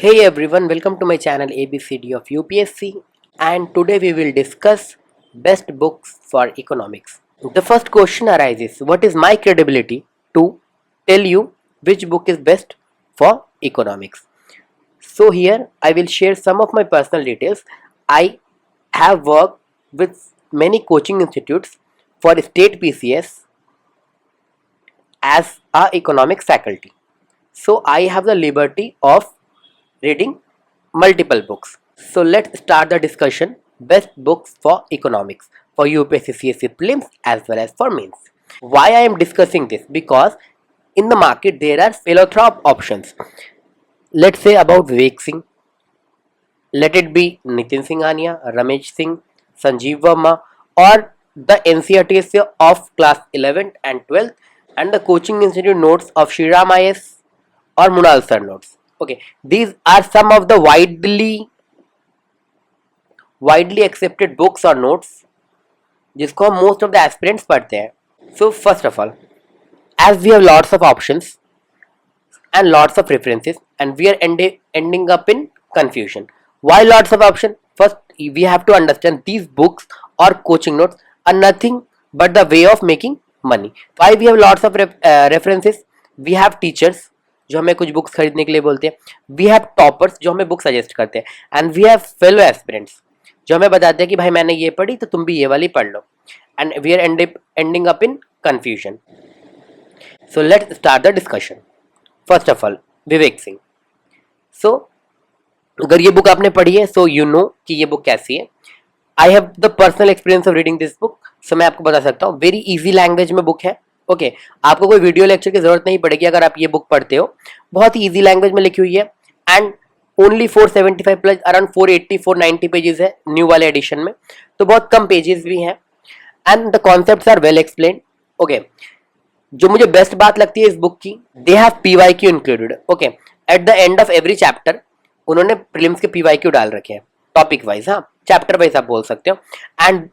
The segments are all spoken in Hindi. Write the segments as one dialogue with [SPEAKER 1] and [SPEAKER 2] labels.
[SPEAKER 1] Hey everyone, welcome to my channel ABCD of UPSC, and today we will discuss best books for economics. The first question arises, what is my credibility to tell you which book is best for economics? So here I will share some of my personal details. I have worked with many coaching institutes for state PCS as a economics faculty. So I have the liberty of reading multiple books. So let's start the discussion. Best books for economics for UPSC CSE prelims as well as for mains. Why I am discussing this? Because in the market there are philanthropic options. Let's say about Vivek Singh. Let it be Nitin Singhania, Ramesh Singh, Sanjeev Verma, or the NCERT of class 11th and 12th, and the coaching institute notes of Shriram IS or Munal sir notes. Okay, these are some of the widely accepted books or notes जिसको हम most of the aspirants पढ़ते हैं. So first of all, as we have lots of options and lots of references, and we are ending up in confusion. Why lots of options? First, we have to understand these books or coaching notes are nothing but the way of making money. Why we have lots of references? We have teachers जो हमें कुछ बुक्स खरीदने के लिए बोलते हैं, वी हैव टॉपर्स जो हमें बुक सजेस्ट करते हैं, and we have fellow aspirants जो हमें बताते हैं कि भाई मैंने ये पढ़ी तो तुम भी ये वाली पढ़ लो, and we are ending up in confusion. So let's start the discussion. First of all, Vivek Singh. So अगर ये बुक आपने पढ़ी है सो यू नो कि ये बुक कैसी है. I have the personal experience of reading this book, so मैं आपको बता सकता हूँ वेरी इजी लैंग्वेज में बुक है. ओके, आपको कोई वीडियो लेक्चर की जरूरत नहीं पड़ेगी अगर आप ये बुक पढ़ते हो. बहुत ही इजी लैंग्वेज में लिखी हुई है, and only 475 plus around 480 490 pages है न्यू वाले एडिशन में, तो बहुत कम पेजेस भी हैं, and the concepts are well explained. Okay, जो मुझे बेस्ट बात लगती है इस बुक की, they have PYQ included. Okay, at the end of every chapter उन्होंने प्रीलिम्स के PYQ डाल रखे हैं, टॉपिक वाइज, हाँ चैप्टर वाइज आप बोल सकते हो. And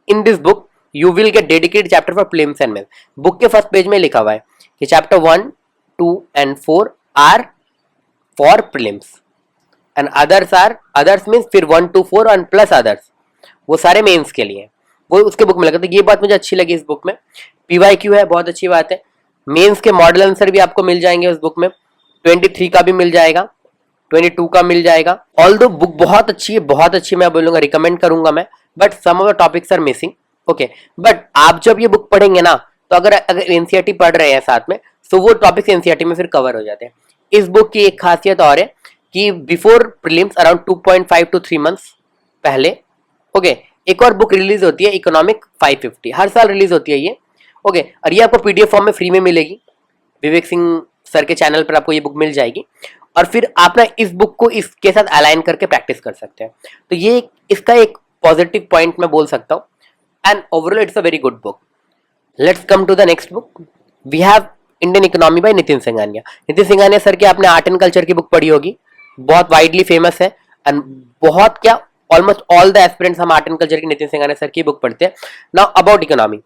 [SPEAKER 1] in this book you will get dedicated chapter for prelims and mains. Book के फर्स्ट पेज में लिखा हुआ है कि chapter 1, 2 and 4 are for prelims and others means फिर 1 to 4 and plus others वो सारे मेंस के लिए, वो उसके बुक में लगा. तो ये बात मुझे अच्छी लगी इस बुक में. PYQ है, बहुत अच्छी बात है. मेंस के मॉडल आंसर भी आपको मिल जाएंगे उस बुक में, 23 का भी मिल जाएगा, 22 का मिल जाएगा. ऑल्दो बुक बहुत अच्छी है, बहुत अच्छी मैं बोलूंगा, रिकमेंड करूंगा मैं, but some of the topics are missing. Okay, but आप जब ये बुक पढ़ेंगे ना, तो अगर एनसीईआरटी पढ़ रहे हैं साथ में, तो वो टॉपिक्स एनसीईआरटी में फिर कवर हो जाते हैं. इस बुक की एक खासियत और है कि before prelims around 2.5 to 3 months पहले, ओके, एक और बुक रिलीज होती है इकोनॉमिक 550, हर साल रिलीज होती है ये. ओके, और ये आपको PDF फॉर्म में फ्री में मिलेगी. विवेक सिंह सर के चैनल पर आपको ये बुक मिल जाएगी, और फिर आप ना इस बुक को इसके साथ अलाइन करके प्रैक्टिस कर सकते हैं. तो ये इसका एक पॉजिटिव पॉइंट मैं बोल सकता हूँ. And overall it's a very good book. Let's come to the next book. We have Indian Economy by Nitin Singhania. Nitin Singhania sir की आपने आर्ट एंड कल्चर की बुक पढ़ी होगी, बहुत वाइडली फेमस है, एंड बहुत क्या ऑलमोस्ट ऑल द एस्पिरेंट्स हम आर्ट एंड कल्चर की नितिन सिंघानिया सर की बुक पढ़ते हैं. Now about economy,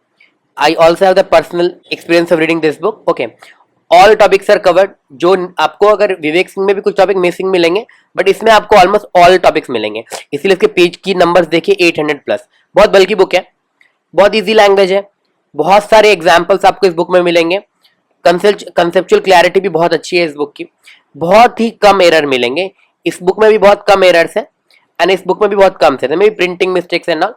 [SPEAKER 1] I also have the personal experience of reading this book. Okay, all topics are covered. जो आपको अगर विवेक सिंह में भी कुछ टॉपिक मिसिंग मिलेंगे, बट इसमें आपको ऑलमोस्ट ऑल टॉपिक्स मिलेंगे, इसीलिए इसके पेज की नंबर्स देखिए 800 प्लस. बहुत बल्कि बुक है, बहुत इजी लैंग्वेज है, बहुत सारे एग्जाम्पल्स आपको इस बुक में मिलेंगे. कंसेप्चुअल क्लैरिटी भी बहुत अच्छी है इस बुक की, बहुत ही कम एरर मिलेंगे. इस बुक में भी बहुत कम एरर्स है, एंड इस बुक में भी बहुत कम से मे प्रिंटिंग मिस्टेक्स है ना.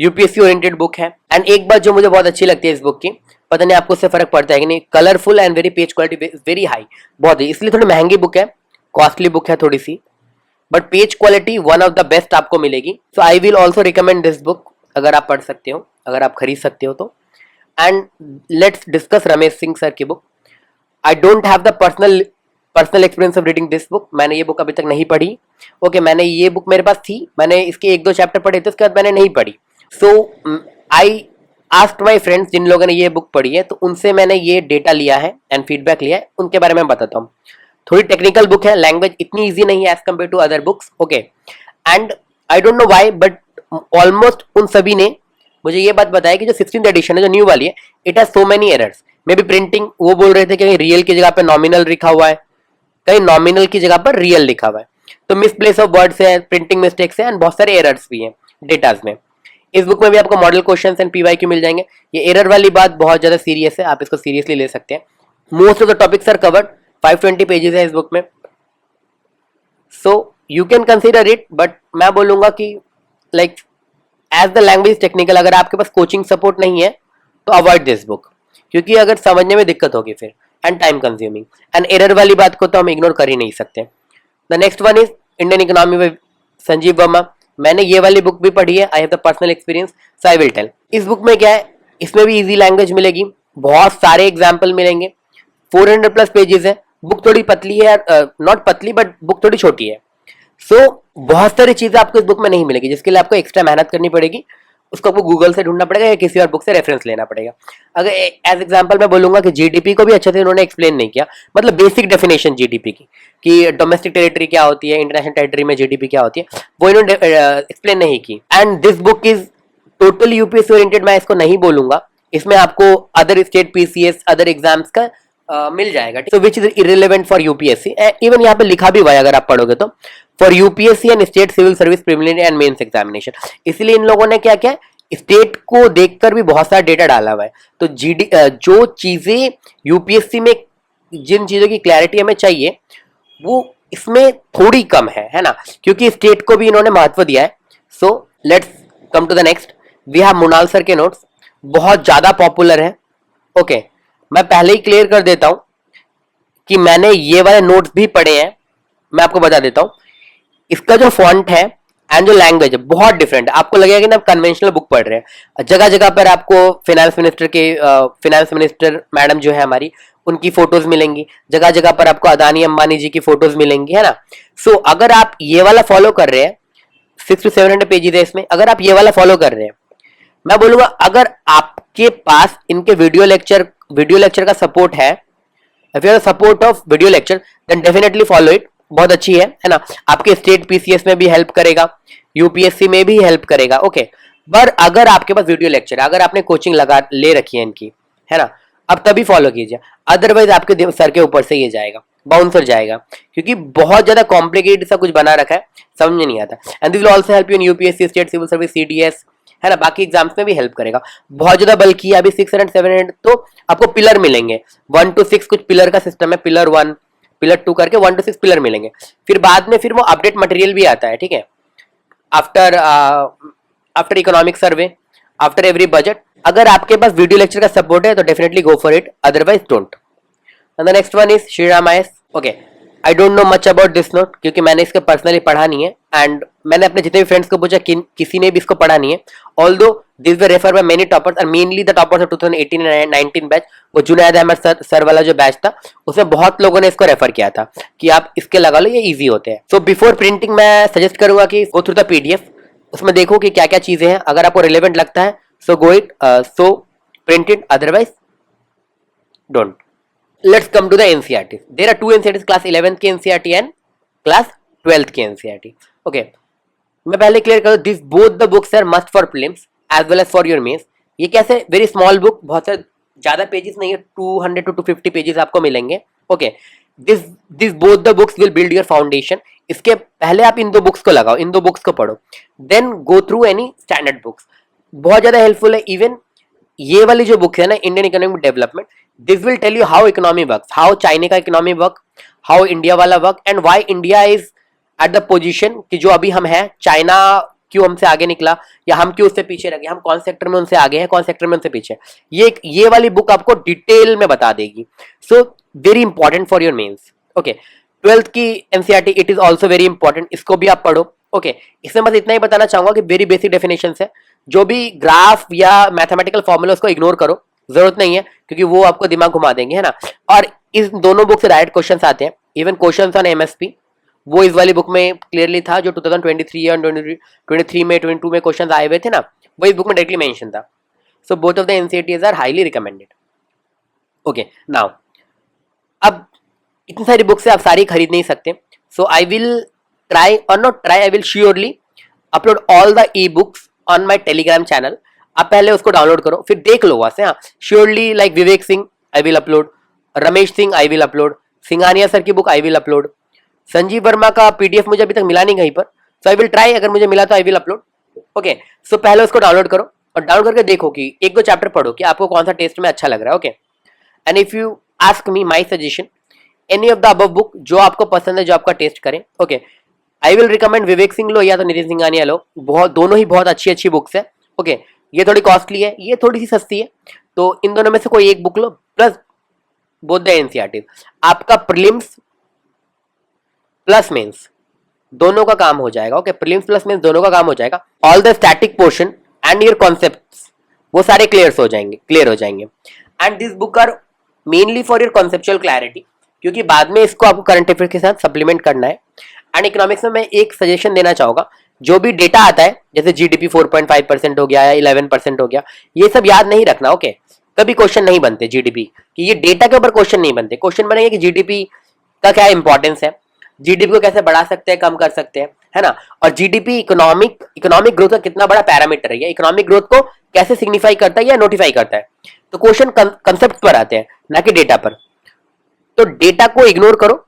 [SPEAKER 1] यूपीएससी ओरिएंटेड बुक है. एंड एक बात जो मुझे बहुत अच्छी लगती है इस बुक की, पता नहीं आपको उससे फर्क पड़ता है कि नहीं, colourful and very page quality very high, बहुत है. इसलिए थोड़ी महंगी बुक है, कॉस्टली बुक है थोड़ी सी, but page quality one of the best आपको मिलेगी. So I will also recommend this book अगर आप पढ़ सकते हो, अगर आप खरीद सकते हो तो. And let's discuss Ramesh Singh sir की book. I don't have the personal experience of reading this book. मैंने ये बुक अभी तक नहीं पढ़ी. ओके, मैंने ये बुक मेरे पास थी, मैंने इसके 1-2 चैप्टर पढ़े थे, उसके बाद मैंने नहीं पढ़ी. सो आई आस्क्ड माई फ्रेंड्स जिन लोगों ने ये बुक पढ़ी है, तो उनसे मैंने ये डेटा लिया है एंड फीडबैक लिया है, उनके बारे में बताता हूँ. थोड़ी टेक्निकल बुक है, लैंग्वेज इतनी ईजी नहीं है as compare to other books. Okay, and I don't know why, but almost उन सभी ने मुझे ये बात बताया कि जो 16th एडिशन है, जो न्यू वाली है, it has so many errors. May be printing, वो बोल रहे थे कि रियल की जगह पे नॉमिनल लिखा हुआ है, कहीं नॉमिनल की जगह पर रियल लिखा हुआ है. तो मिसप्लेस ऑफ वर्ड्स है, प्रिंटिंग मिस्टेक्स है एंड बहुत सारे एरर्स भी हैं डेटाज में। इस बुक में भी आपको मॉडल क्वेश्चन एंड पीवाईक्यू मिल जाएंगे। ये एरर वाली बात बहुत ज्यादा सीरियस है, आप इसको सीरियसली ले सकते हैं। Most of the topics are covered, 520 pages है इस बुक में, so you can consider it. But मैं बोलूंगा कि like as the language technical, अगर आपके पास कोचिंग सपोर्ट नहीं है तो अवॉइड दिस बुक, क्योंकि अगर समझने में दिक्कत होगी फिर, and time consuming, and error वाली बात को तो हम इग्नोर कर ही नहीं सकते। The next one is Indian economy में संजीव वर्मा। मैंने ये वाली बुक भी पढ़ी है, I have the personal experience, so I will tell. इस बुक में क्या है, इसमें भी इजी लैंग्वेज मिलेगी, बहुत सारे एग्जाम्पल मिलेंगे, 400 प्लस पेजेस है। बुक थोड़ी पतली है, नॉट पतली बट बुक थोड़ी छोटी है, सो बहुत सारी चीजें आपको इस बुक में नहीं मिलेगी, जिसके लिए आपको एक्स्ट्रा मेहनत करनी पड़ेगी। उसको आपको गूगल से ढूंढना पड़ेगा या किसी और बुक से रेफरेंस लेना पड़ेगा। अगर एज एग्जांपल मैं बोलूंगा कि जीडीपी को भी अच्छे से उन्होंने एक्सप्लेन नहीं किया, मतलब बेसिक डेफिनेशन जीडीपी की, कि डोमेस्टिक टेरिटरी क्या होती है, इंटरनेशनल टेरिटरी में जीडीपी क्या होती है, वो इन्होंने एक्सप्लेन नहीं की। And this book is totally UPSC oriented, मैं इसको नहीं बोलूंगा। इसमें आपको other state PCS, other exams का मिल जाएगा, so which is irrelevant for UPSC. Even यहाँ पे लिखा भी हुआ है अगर आप पढ़ोगे तो, for UPSC and state civil service preliminary and mains examination. इसलिए इन लोगों ने क्या किया, स्टेट को देखकर भी बहुत सारा डेटा डाला हुआ है। तो जो चीजें यूपीएससी में, जिन चीजों की क्लैरिटी हमें चाहिए, वो इसमें थोड़ी कम है ना, क्योंकि स्टेट को भी इन्होंने महत्व दिया है। So let's come to the next. We have Mrunal sir के नोट्स, बहुत ज्यादा पॉपुलर है। ओके, मैं पहले ही क्लियर कर देता हूं कि मैंने ये वाले नोट्स भी पढ़े हैं। मैं आपको बता देता हूं, इसका जो फॉन्ट है एंड जो लैंग्वेज है बहुत डिफरेंट है। आपको लगेगा कि ना आप कन्वेंशनल बुक पढ़ रहे हैं। जगह जगह पर आपको फाइनेंस मिनिस्टर मैडम जो है हमारी, उनकी फोटोज मिलेंगी, जगह जगह पर आपको अदानी अंबानी जी की फोटोज मिलेंगी, है ना। सो अगर आप ये वाला फॉलो कर रहे हैं, 600 to 700 पेजेस है इसमें, अगर आप ये वाला फॉलो कर रहे हैं, मैं बोलूंगा अगर आपके पास इनके वीडियो लेक्चर का सपोर्ट है, if you have support of video lecture, then definitely follow it. बहुत अच्छी है ना, आपके स्टेट पीसीएस में भी हेल्प करेगा, यूपीएससी में भी हेल्प करेगा। ओके, पर अगर आपके पास वीडियो लेक्चर है, अगर आपने कोचिंग लगा ले रखी है इनकी, है ना, अब तभी फॉलो कीजिए, अदरवाइज आपके सर के ऊपर से ये जाएगा, बाउंसर जाएगा, क्योंकि बहुत ज्यादा कॉम्प्लिकेटेड सा कुछ बना रखा है, समझ में नहीं आता। And this will also help you in UPSC, state civil service, CDS, है ना, बाकी एग्जाम्स में भी हेल्प करेगा। बहुत ज्यादा बल्कि अभी 600 700 तो आपको पिलर मिलेंगे, 1 to 6 कुछ पिलर का सिस्टम है, पिलर 1 पिलर 2 करके 1 to 6 पिलर मिलेंगे। फिर बाद में फिर वो अपडेट मटेरियल भी आता है, ठीक है, after economic survey, after every budget. अगर आपके पास वीडियो लेक्चर का सपोर्ट है तो definitely go for it, otherwise don't. And the next one is Shriram IAS. Okay, I don't no much about this note, क्योंकि मैंने इसको पर्सनली पढ़ा नहीं है, एंड मैंने अपने जितने भी फ्रेंड्स को पूछा, किसी ने भी इसको पढ़ा नहीं है। Although this way refer by many toppers, और mainly the toppers of 2018 and 19 batch, वो जुनैद अहमद सर वाला जो बैच था, उसमें बहुत लोगों ने इसको रेफर किया था कि आप इसके लगा लो, ये इजी होते हैं। सो बिफोर प्रिंटिंग मैं सजेस्ट करूंगा कि गो थ्रू द पीडीएफ, उसमें देखो कि क्या क्या चीजें हैं, अगर आपको रिलेवेंट लगता है so go it, so print it, otherwise don't. Let's come to the NCERT. There are two NCERTs, class 11th के NCERT and class 12th के NCERT. Okay, मैं पहले क्लियर करूँ, this both the books are must for prelims as well as for your mains. ये कैसे, वेरी स्मॉल बुक, बहुत सारे ज्यादा पेजेस नहीं है, 200 to 250 पेजेस आपको मिलेंगे। Okay, this both the books will build your foundation. इसके पहले आप इन दो बुक्स को लगाओ, इन दो बुक्स को पढ़ो, then go through any standard books, बहुत ज्यादा हेल्पफुल है। इवन ये वाली जो बुक है ना, Indian economic development, this will tell you how economy work, how China का इकोनॉमी वर्क, हाउ इंडिया वाला work, and why India is at the position कि जो अभी हम हैं। चाइना क्यों हमसे आगे निकला, या हम क्यों उससे पीछे रह गए, हम कौन सेक्टर में उनसे आगे हैं, कौन सेक्टर में उनसे पीछे। ये वाली बुक आपको डिटेल में बता देगी, so very important for your mains. Okay, 12th की NCERT, it is also very important, इसको भी आप पढ़ो। ओके, इसमें बस इतना ही बताना चाहूंगा कि वेरी बेसिक डेफिनेशन है, जो भी ग्राफ या मैथमेटिकल फॉर्मूला उसको इग्नोर करो, जरूरत नहीं है, क्योंकि वो आपको दिमाग घुमा देंगे, है ना। और इस दोनों बुक से डायरेक्ट क्वेश्चंस आते हैं, इवन क्वेश्चंस ऑन एमएसपी वो इस वाली बुक में क्लियरली था, जो 2023 और 23 में 22 में क्वेश्चंस आए हुए थे ना, वो इस बुक में डायरेक्टली मेंशन था। So both of the NCERTs are highly recommended. Okay, now अब इतनी सारी बुक्स से आप सारी खरीद नहीं सकते, सो आई विल ट्राई और not try, I will surely upload all the e books on my Telegram channel. आप पहले उसको डाउनलोड करो, फिर देख लो वहां से। हाँ, surely like Vivek Singh I will upload, Ramesh Singh I will upload, Singhania sir की book I will upload, Sanjeev Verma का पीडीएफ मुझे अभी तक मिला नहीं कहीं पर, सो आई विल ट्राई, अगर मुझे मिला तो आई विल अपलोड। ओके, सो पहले उसको डाउनलोड करो और डाउनलोड करके देखो कि एक दो चैप्टर पढ़ो कि आपको कौन सा टेस्ट में अच्छा लग रहा है। Okay, and if you ask me my suggestion, any of the above book जो आपको पसंद है, जो आपका टेस्ट करें, okay, I will recommend Vivek Singh लो या तो नितिन सिंघानिया लो, बहुत दोनों ही बहुत अच्छी अच्छी बुक्स है। ओके, ये थोड़ी कॉस्टली है, ये थोड़ी सी सस्ती है, तो इन दोनों में से कोई एक book low, plus both the NCERT. आपका प्रीलिम्स प्लस मेंस दोनों का काम हो जाएगा। ओके, प्रीलिम्स प्लस मेंस दोनों का काम हो जाएगा। All the static portion and your concepts वो सारे क्लियर हो जाएंगे। And this book are mainly for your conceptual clarity, क्योंकि बाद में इसको आपको करंट अफेयर के साथ सप्लीमेंट करना है। एंड इकोनॉमिक्स में मैं एक सजेशन देना चाहूंगा, जो भी डेटा आता है जैसे जीडीपी 4.5% हो गया या 11% हो गया, ये सब याद नहीं रखना। ओके, कभी क्वेश्चन नहीं बनते जीडीपी कि ये डेटा के ऊपर क्वेश्चन नहीं बनते। क्वेश्चन बनेंगे कि जीडीपी का क्या इंपॉर्टेंस है, जीडीपी को कैसे बढ़ा सकते हैं, कम कर सकते हैं, है ना। और जीडीपी इकोनॉमिक ग्रोथ का कितना बड़ा पैरामीटर है, या इकोनॉमिक ग्रोथ को कैसे सिग्निफाई करता है या नोटिफाई करता है। तो क्वेश्चन कंसेप्ट पर आते हैं, ना कि डेटा पर। तो डेटा को इग्नोर करो,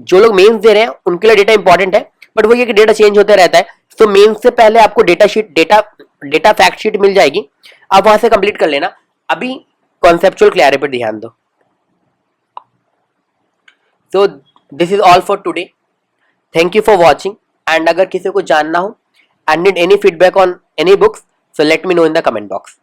[SPEAKER 1] जो लोग मेंस दे रहे हैं उनके लिए डेटा इंपॉर्टेंट है, बट वो ये कि डेटा चेंज होता रहता है। तो मेंस से पहले आपको डेटा फैक्ट शीट मिल जाएगी, आप वहां से कंप्लीट कर लेना। अभी कॉन्सेप्चुअल क्लैरिटी पर ध्यान दो। So this is all for today, thank you for watching. And अगर किसी को जानना हो and need any feedback on any books, so let me know in the comment box.